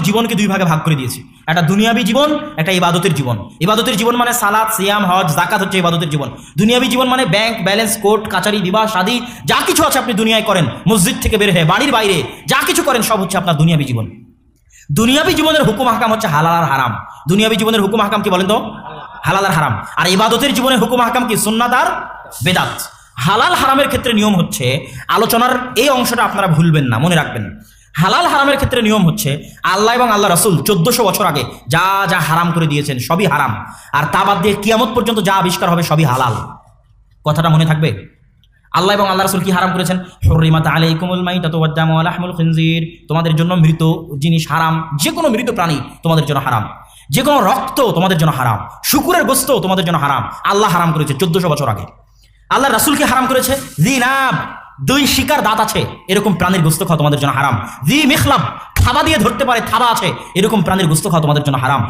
জীবনকে দুই ভাগে ভাগ করে দিয়েছি, একটা দুনিয়াবী জীবন, একটা ইবাদতের জীবন। ইবাদতের জীবন মানে সালাত, সিয়াম, হজ, যাকাত হচ্ছে ইবাদতের জীবন। দুনিয়াবী জীবন মানে ব্যাংক ব্যালেন্স, কোর্ট কাচারি, বিবাহ শাদী, যা কিছু আছে আপনি দুনিয়ায় করেন, মসজিদ থেকে বের হয়ে বাড়ির বাইরে যা কিছু করেন সব হচ্ছে আপনার দুনিয়াবী জীবন। দুনিয়াবী জীবনের হুকুম হাকাম হচ্ছে হালাল আর হারাম। দুনিয়াবী জীবনের হুকুম হাকাম কি বলেন তো? হালাল আর হারাম। আর ইবাদতের জীবনের হুকুম হাকাম কি? সুন্নাত আর বেদাত। হালাল হারামের ক্ষেত্রে নিয়ম হচ্ছে, আলোচনার এই অংশটা আপনারা ভুলবেন না, মনে রাখবেন। হালাল হারামের ক্ষেত্রে নিয়ম হচ্ছে, আল্লাহ এবং আল্লাহ রাসূল 1400 বছর আগে যা যা হারাম করে দিয়েছেন সবই হারাম, আর তা বাদ দিয়ে কিয়ামত পর্যন্ত যা আবিষ্কার হবে সবই হালাল। কথাটা মনে থাকবে। আল্লাহ এবং আল্লাহ রাসূল কি হারাম করেছেন? হুররিমাত আলাইকুমুল মাইতাতু ওয়াদ দামু ওয়া লাহমুল খিনজির, তোমাদের জন্য মৃত জিনিস হারাম, যে কোনো মৃত প্রাণী তোমাদের জন্য হারাম, যে কোনো রক্ত তোমাদের জন্য হারাম, শুকুরের গোশত তোমাদের জন্য হারাম। আল্লাহ হারাম করেছে 1400 বছর আগে। আল্লাহ রাসূল কি হারাম করেছে? জিনাব, দুই শিকার দাঁত আছে এরকম প্রাণীর গোশত খাওয়া তোমাদের জন্য হারাম। জি মিখলাব, থাবা দিয়ে ধরতে পারে, থাবা আছে এরকম প্রাণীর গোশত খাওয়া তোমাদের জন্য হারাম।